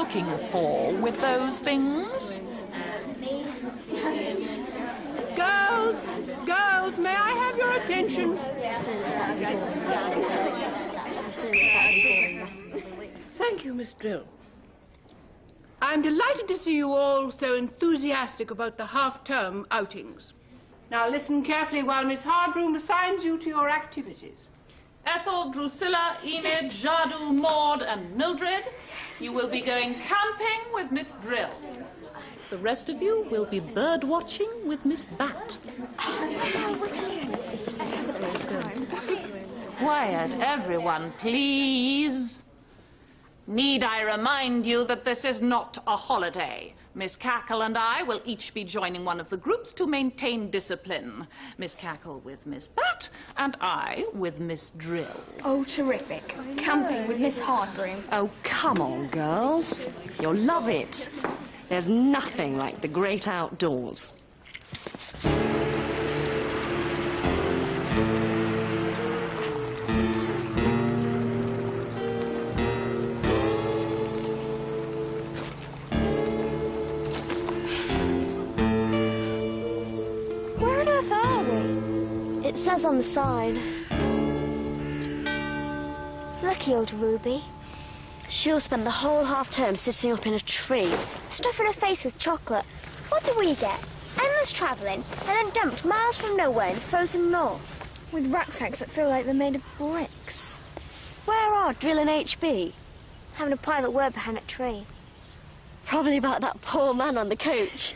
looking for with those things? Girls, may I have your attention? Thank you, Miss Drill. I'm delighted to see you all so enthusiastic about the half-term outings. Now listen carefully while Miss Hardroom assigns you to your activities. Ethel, Drusilla, Enid, Jadu, Maud, and Mildred, you will be going camping with Miss Drill. The rest of you will be bird watching with Miss Bat. Quiet, everyone, please. Need I remind you that this is not a holiday? Miss Cackle and I will each be joining one of the groups to maintain discipline. Miss Cackle with Miss Bat, and I with Miss Drill. Oh, terrific. Camping with Miss Hardroom. Oh, come on, girls. You'll love it. There's nothing like the great outdoors. Where on earth are we? It says on the sign. Lucky old Ruby. She'll spend the whole half-term sitting up in a tree, stuffing her face with chocolate. What do we get? Endless travelling, and then dumped miles from nowhere in the frozen north. With rucksacks that feel like they're made of bricks. Where are Drill and HB? Having a private word behind that tree. Probably about that poor man on the coach.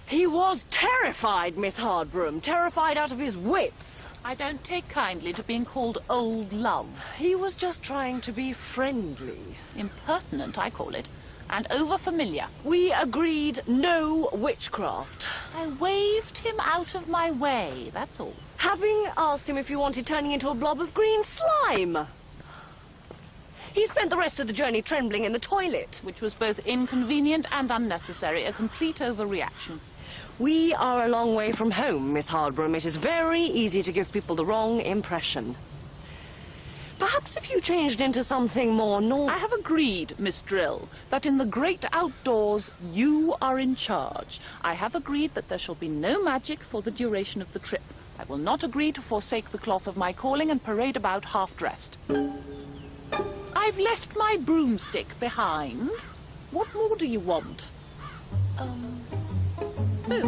He was terrified, Miss Hardroom, terrified out of his wits. I don't take kindly to being called old love. He was just trying to be friendly. Impertinent, I call it, and over-familiar. We agreed no witchcraft. I waved him out of my way, that's all. Having asked him if he wanted turning into a blob of green slime. He spent the rest of the journey trembling in the toilet. Which was both inconvenient and unnecessary, a complete overreaction. We are a long way from home, Miss Hardroom. It is very easy to give people the wrong impression. Perhaps if you changed into something more normal... I have agreed, Miss Drill, that in the great outdoors, you are in charge. I have agreed that there shall be no magic for the duration of the trip. I will not agree to forsake the cloth of my calling and parade about half-dressed. I've left my broomstick behind. What more do you want? Oh. Where'd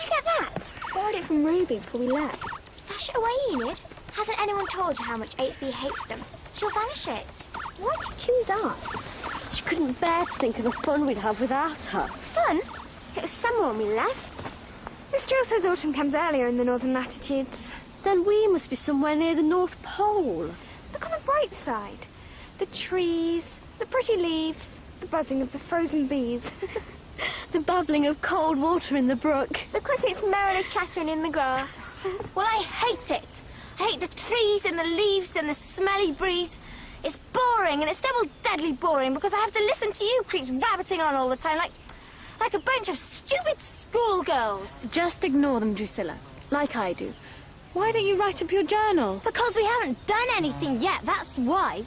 you get that? Borrowed it from Ruby before we left. Stash it away, Enid. Hasn't anyone told you how much HB hates them? She'll vanish it. Why'd you choose us? She couldn't bear to think of the fun we'd have without her. Fun? It was summer when we left. Miss Drill says autumn comes earlier in the northern latitudes. Then we must be somewhere near the North Pole. Look on the bright side. The trees, the pretty leaves, the buzzing of the frozen bees. The babbling of cold water in the brook. The crickets merrily chattering in the grass. Well, I hate it. I hate the trees and the leaves and the smelly breeze. It's boring, and it's double deadly boring because I have to listen to you creeps rabbiting on all the time like a bunch of stupid schoolgirls. Just ignore them, Drusilla, like I do. Why don't you write up your journal? Because we haven't done anything yet, that's why.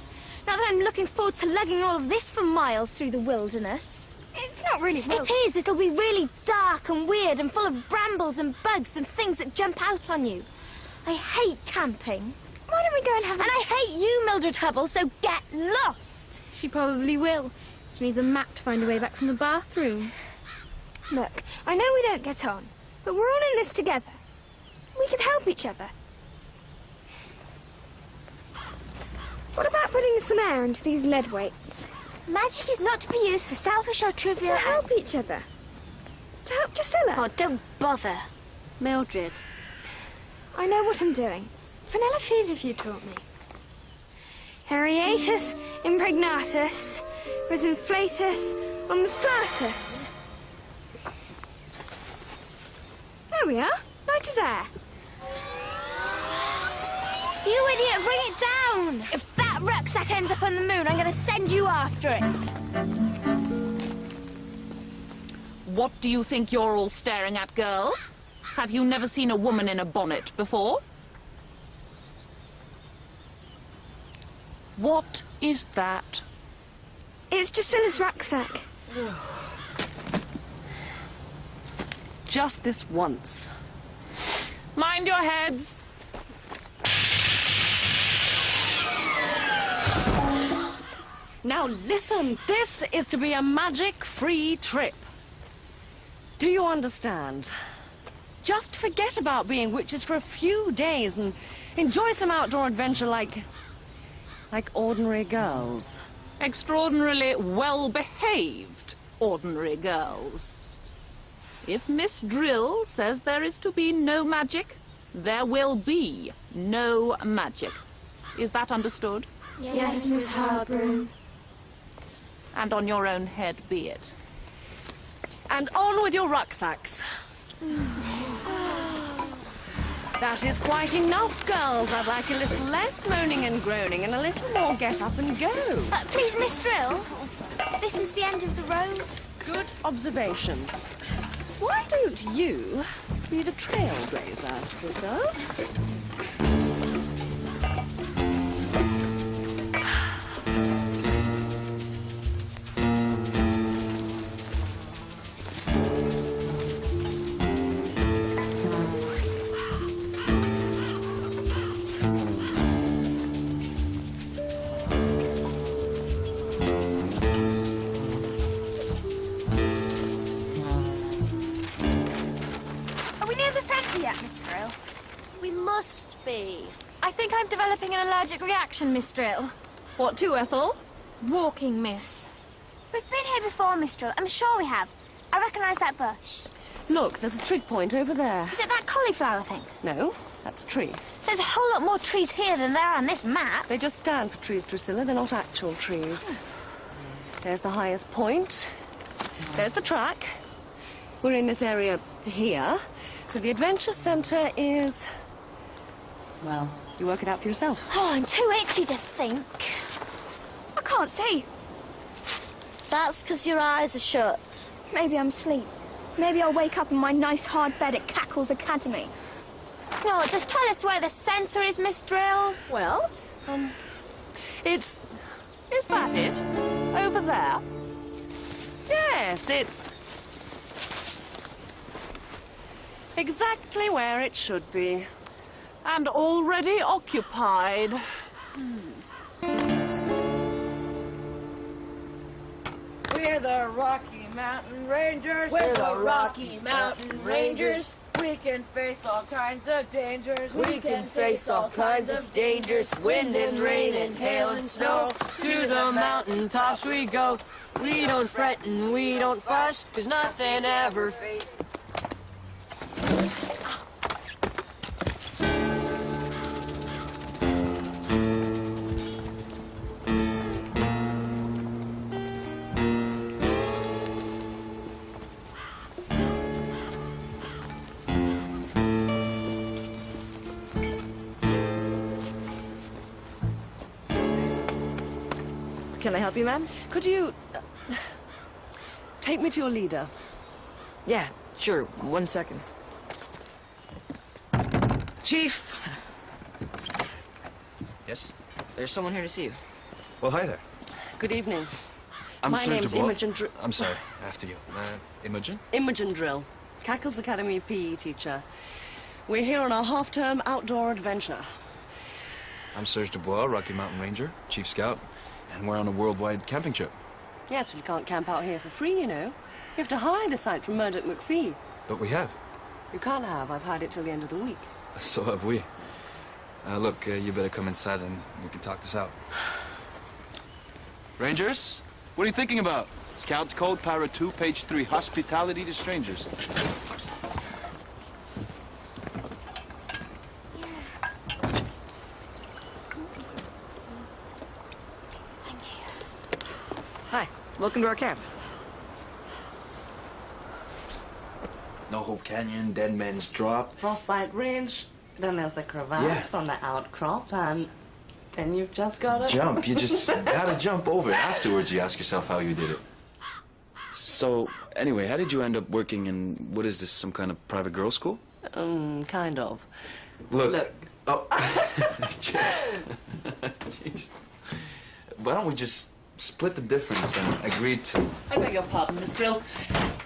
Not that I'm looking forward to lugging all of this for miles through the wilderness. It's not really... It is. It'll be really dark and weird and full of brambles and bugs and things that jump out on you. I hate camping. Why don't we go and have... And I hate you, Mildred Hubble, so get lost. She probably will. She needs a map to find a way back from the bathroom. Look, I know we don't get on, but we're all in this together. We can help each other. What about putting some air into these lead weights? Magic is not to be used for selfish or trivial... To help each other. To help Drusilla. Oh, don't bother. Mildred. I know what I'm doing. Vanilla feverfew taught me. Hieratus impregnatus, resinflatus, umsflatus. There we are. Light as air. You idiot, bring it down! If that rucksack ends up on the moon, I'm going to send you after it. What do you think you're all staring at, girls? Have you never seen a woman in a bonnet before? What is that? It's Drusilla's rucksack. Just this once. Mind your heads. Now listen, this is to be a magic-free trip. Do you understand? Just forget about being witches for a few days and enjoy some outdoor adventure like ordinary girls. Extraordinarily well-behaved ordinary girls. If Miss Drill says there is to be no magic, there will be no magic. Is that understood? Yes, Miss Hardbroom. And on your own head be it. And on with your rucksacks. That is quite enough, girls. I'd like a little less moaning and groaning and a little more get up and go. Please, Miss Drill. This is the end of the road. Good observation. Why don't you be the trailblazer, Drusilla? Are we near the centre yet, Miss Drill? We must be. I think I'm developing an allergic reaction, Miss Drill. What to, Ethel? Walking, miss. We've been here before, Miss Drill. I'm sure we have. I recognise that bush. Look, there's a trig point over there. Is it that cauliflower thing? No, that's a tree. There's a whole lot more trees here than there are on this map. They just stand for trees, Drusilla. They're not actual trees. There's the highest point. There's the track. We're in this area here. So the adventure centre is... well, you work it out for yourself. Oh, I'm too itchy to think. I can't see. That's because your eyes are shut. Maybe I'm asleep. Maybe I'll wake up in my nice hard bed at Cackle's Academy. Oh, just tell us where the centre is, Miss Drill. Well, it's... Is that it? Over there? yes, it's... exactly where it should be. And already occupied. We're the Rocky Mountain Rangers. We're the Rocky Mountain Rangers. We can face all kinds of dangers. We can face all kinds of dangers. Wind and rain and hail and snow. To the mountain tops we go. We don't fret and we don't fuss, 'cause nothing ever fades. Can I help you, ma'am? Could you... take me to your leader? Yeah, sure. 1 second. Chief! Yes? There's someone here to see you. Well, hi there. Good evening. I'm My Serge name's Dubois. Imogen Drill. I'm sorry, after you. Imogen? Imogen Drill, Cackle's Academy PE teacher. We're here on our half-term outdoor adventure. I'm Serge Dubois, Rocky Mountain Ranger, Chief Scout, and we're on a worldwide camping trip. Yes, we can't camp out here for free, you know. You have to hire the site from Murdoch McPhee. But we have. You can't have. I've hired it till the end of the week. So have we. Look, you better come inside and we can talk this out. Rangers, what are you thinking about? Scouts Code, Para 2, page 3, hospitality to strangers. Hi. Welcome to our camp. No Hope Canyon, Dead Man's Drop. Frostbite Ridge, then there's the crevasse on the outcrop, and then you've just got to... Jump. You just gotta jump over it. Afterwards, you ask yourself how you did it. So, anyway, how did you end up working in, what is this, some kind of private girls' school? Kind of. Look. Oh. Jeez. Jeez. why don't we just split the difference and agree to... I beg your pardon, Miss Drill.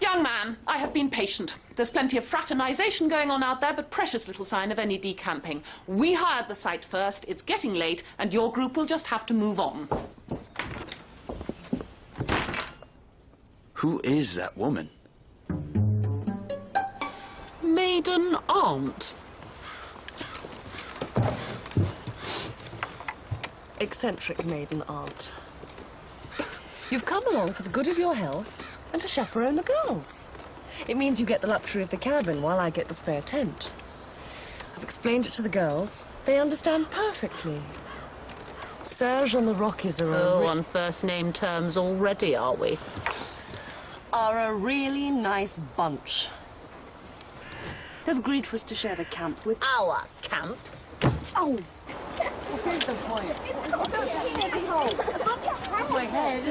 Young man, I have been patient. There's plenty of fraternization going on out there, but precious little sign of any decamping. We hired the site first, it's getting late, and your group will just have to move on. Who is that woman? Maiden aunt. Eccentric maiden aunt. You've come along for the good of your health and to chaperone the girls. It means you get the luxury of the cabin while I get the spare tent. I've explained it to the girls. They understand perfectly. Serge and the Rockies are on first name terms already, are we? Are a really nice bunch. They've agreed for us to share the camp with... Our camp? Oh! Here's the point. My head.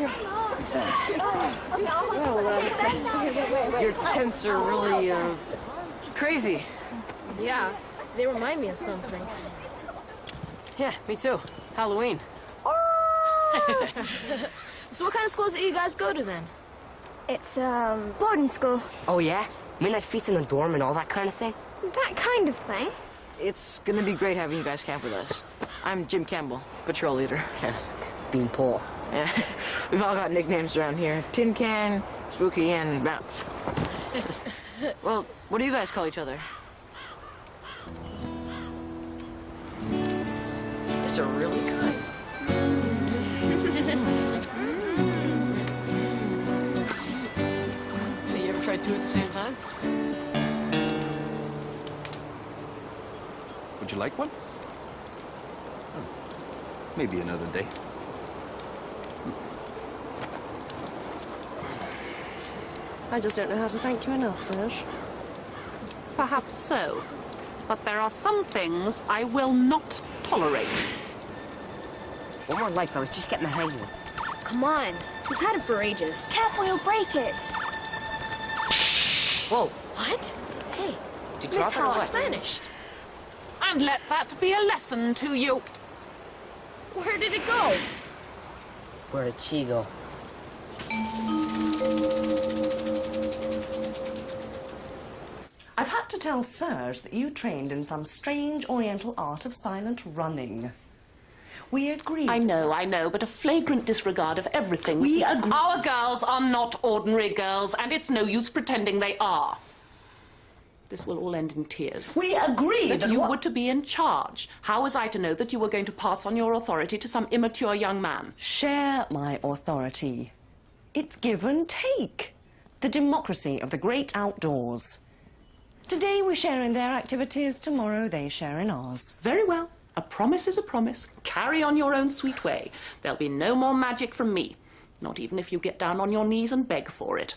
Your tents are really, crazy. Yeah, they remind me of something. Yeah, me too. Halloween. So what kind of schools do you guys go to then? It's, boarding school. Oh, yeah? Midnight feast in the dorm and all that kind of thing? That kind of thing. It's gonna be great having you guys camp with us. I'm Jim Campbell, patrol leader. Bean Paul. Yeah, we've all got nicknames around here. Tin Can, Spooky, and Bounce. Well, what do you guys call each other? It's a really kind. You ever tried two at the same time? Would you like one? Oh, maybe another day. I just don't know how to thank you enough, Serge. Perhaps so. But there are some things I will not tolerate. One more life, I was just getting the hang of it. Come on, we've had it for ages. Careful, you'll break it. Whoa, What? Hey, did you drop it or Howard. what? vanished. And let that be a lesson to you. Where did it go? Where did she go? I've had to tell Serge that you trained in some strange oriental art of silent running. We agreed. I know, but a flagrant disregard of everything. We agree. Our girls are not ordinary girls, and it's no use pretending they are. This will all end in tears. We agreed That you were to be in charge. How was I to know that you were going to pass on your authority to some immature young man? Share my authority. It's give and take. The democracy of the great outdoors. Today we share in their activities, tomorrow they share in ours. Very well. A promise is a promise. Carry on your own sweet way. There'll be no more magic from me. Not even if you get down on your knees and beg for it.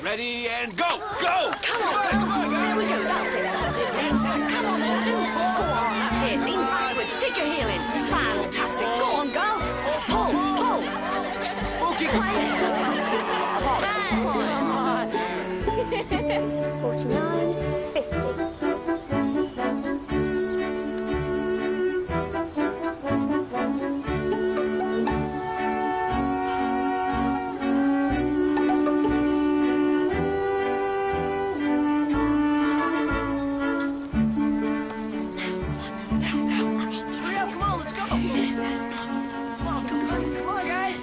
Ready and go! Go! Come on, there we go, that's it, yes. Come on, Sheldon, go on, that's it, lean backwards, dig your heel in. Fantastic, go on, girls. Pull, pull. Spooky! 49, 50. Hurry up, come on, let's go! Come on, guys!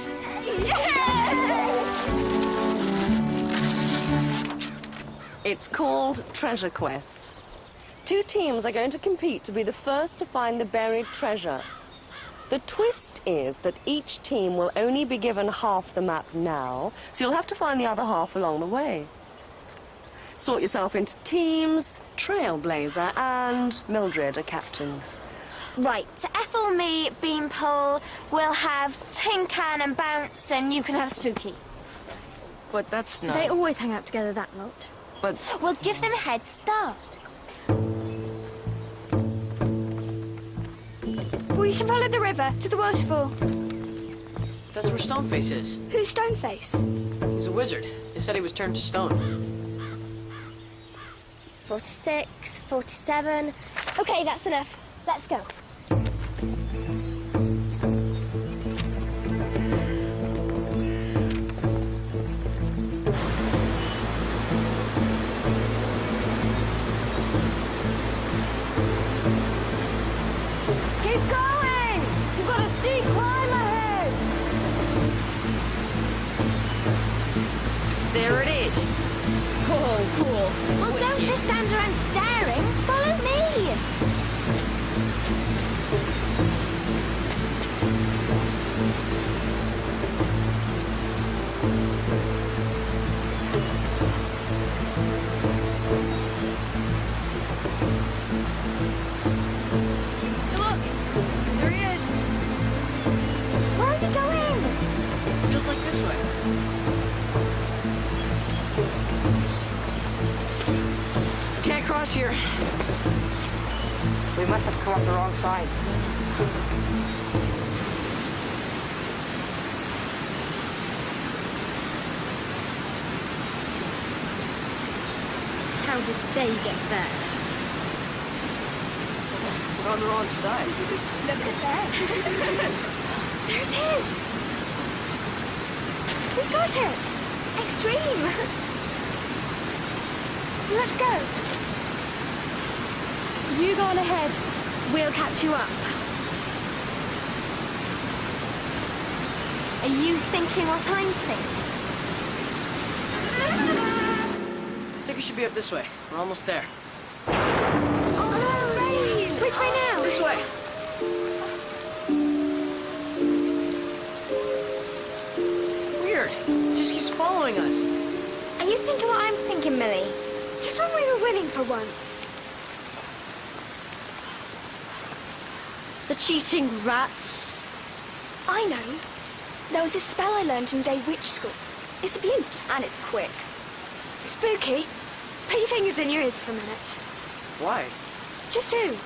It's called Treasure Quest. 2 teams are going to compete to be the first to find the buried treasure. The twist is that each team will only be given half the map now, so you'll have to find the other half along the way. Sort yourself into teams, Trailblazer and Mildred are captains. Right, Ethel, me, Beanpole, we'll have Tin Can and Bounce, and you can have Spooky. But that's not... They always hang out together, that lot. But... We'll give them a head start. We should follow the river to the waterfall. That's where Stoneface is. Who's Stoneface? He's a wizard. They said he was turned to stone. 46, 47. Okay, that's enough. Let's go. Keep going! You've got a steep climb ahead! There it is. Oh, cool. Well, don't just stand around staring. Follow me. Look! There he is! Where are you going? Just like this way. Can't cross here. We must have come up the wrong side. How did they get there? We're on the wrong side. Look at that. There it is. We got it. Extreme. Let's go. You go on ahead. We'll catch you up. Are you thinking what I'm thinking? I think we should be up this way. We're almost there. Oh, no, Rain! Which way now? This way. Weird. It just keeps following us. Are you thinking what I'm thinking, Millie? Just when we were winning for once. The cheating rats. I know. There was a spell I learned in Day Witch School. It's a beaut, and it's quick. Spooky. Put your fingers in your ears for a minute. Why? Just do.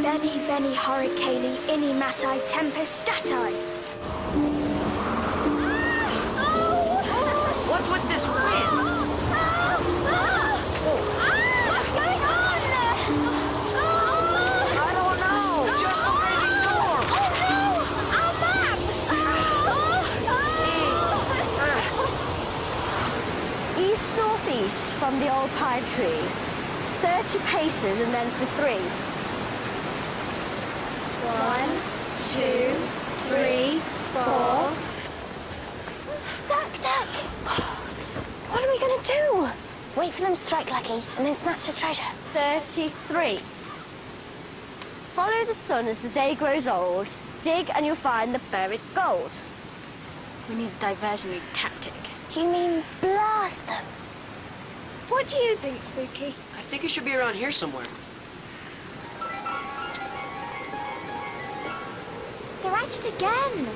Veni, veni, horicali, inni matai, tempest statai. What's with this wind? What's going on? I don't know. Just some crazy storm. Our maps! East-northeast from the old pine tree. 30 paces and then for 3. 1, 2, 3, 4. Duck, duck! What are we gonna do? Wait for them to strike lucky and then snatch the treasure. 33. Follow the sun as the day grows old. Dig and you'll find the buried gold. We need a diversionary tactic. You mean blast them? What do you think, Spooky? I think it should be around here somewhere. They're at it again.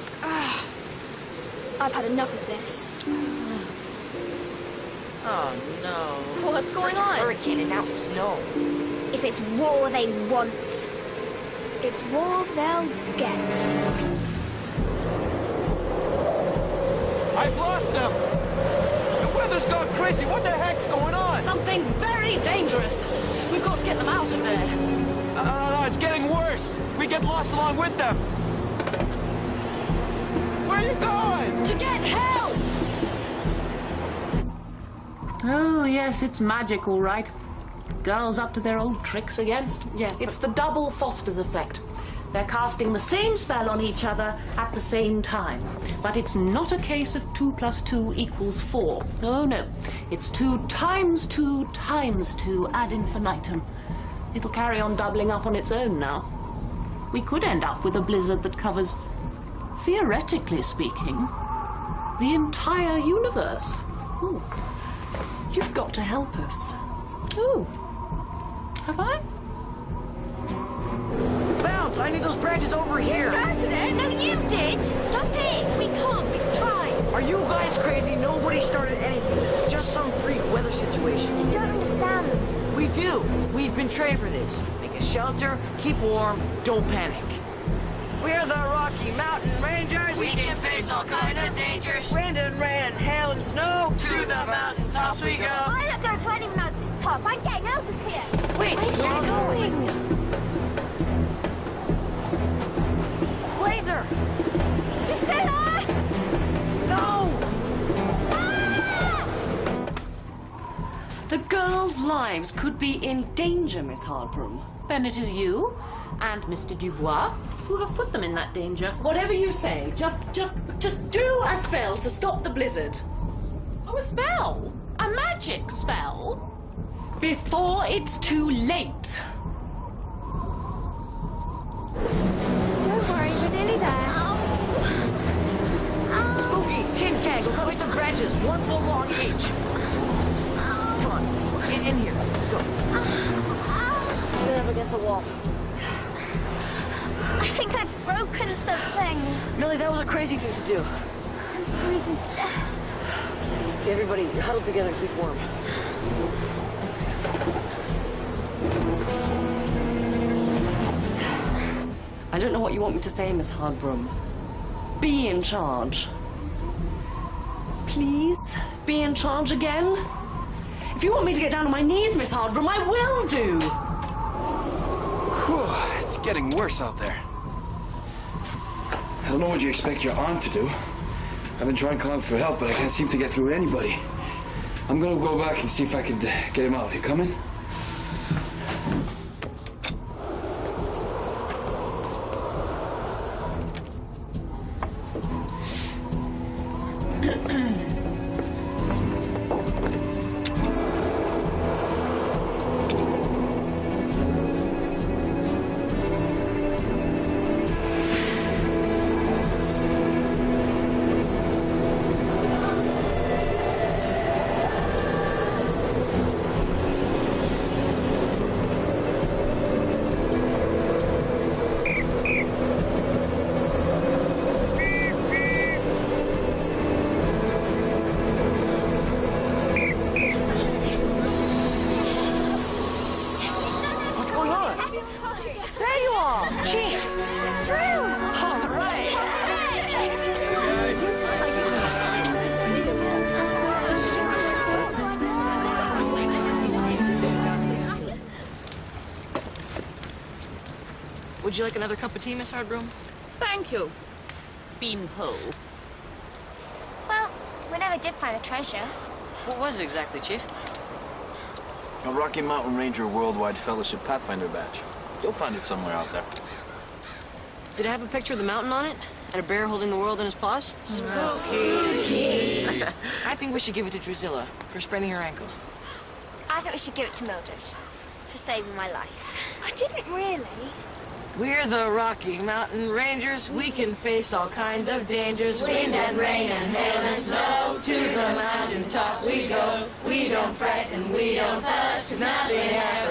I've had enough of this. Oh, no. What's going on? Hurricane and now snow. If it's war they want, it's war they'll get. I've lost them! The weather's gone crazy. What the heck's going on? Something very dangerous. We've got to get them out of there. No, it's getting worse. We get lost along with them. Where are you going? To get help! Oh, yes, it's magic, all right. Girls up to their old tricks again. Yes, It's the double Foster's effect. They're casting the same spell on each other at the same time. But it's not a case of 2 + 2 = 4. Oh, no. It's 2 × 2 × 2 ad infinitum. It'll carry on doubling up on its own now. We could end up with a blizzard that covers, theoretically speaking, the entire universe. Ooh. You've got to help us. Ooh. Have I? Bounce! I need those branches over here. Started it? No, you did. Stop it. We can't. We've tried. Are you guys crazy? Nobody started anything. This is just some freak weather situation. You don't understand. We do. We've been trained for this. Make a shelter, keep warm, don't panic. We're the Rocky Mountain Rangers. We can face all kind of dangers. Wind and rain, hail and snow. To the mountaintops we go. I don't go to any mountain up. I'm getting out of here. Wait, where are you going? Blazer! Drusilla! No! The girls' lives could be in danger, Miss Hardbroom. Then it is you and Mr. Dubois who have put them in that danger. Whatever you say, just do a spell to stop the blizzard. Oh, a spell? A magic spell? Before it's too late. Don't worry, we're nearly there. Spooky, tin can, go cut me some branches, one full log each. Come on, in here. Let's go. Get up against the wall. I think I've broken something. Millie, that was a crazy thing to do. I'm freezing to death. Okay, everybody, huddle together and keep warm. I don't know what you want me to say, Miss Hardbroom. Be in charge. Please, be in charge again. If you want me to get down on my knees, Miss Hardbroom, I will do. Whew, it's getting worse out there. I don't know what you expect your aunt to do. I've been trying calling for help, but I can't seem to get through to anybody. I'm gonna go back and see if I can get him out. You coming? There you are! Chief! It's true! All right! Would you like another cup of tea, Miss Hardbroom? Thank you, Beanpole. Well, we never did find the treasure. What was it exactly, Chief? A Rocky Mountain Ranger Worldwide Fellowship Pathfinder badge. You'll find it somewhere out there. Did it have a picture of the mountain on it? And a bear holding the world in his paws? I think we should give it to Drusilla for spraining her ankle. I think we should give it to Mildred for saving my life. I didn't really. We're the Rocky Mountain Rangers. We can face all kinds of dangers. Wind and rain and hail and snow. To the mountain top we go. We don't fret and we don't fuss. 'Cause nothing ever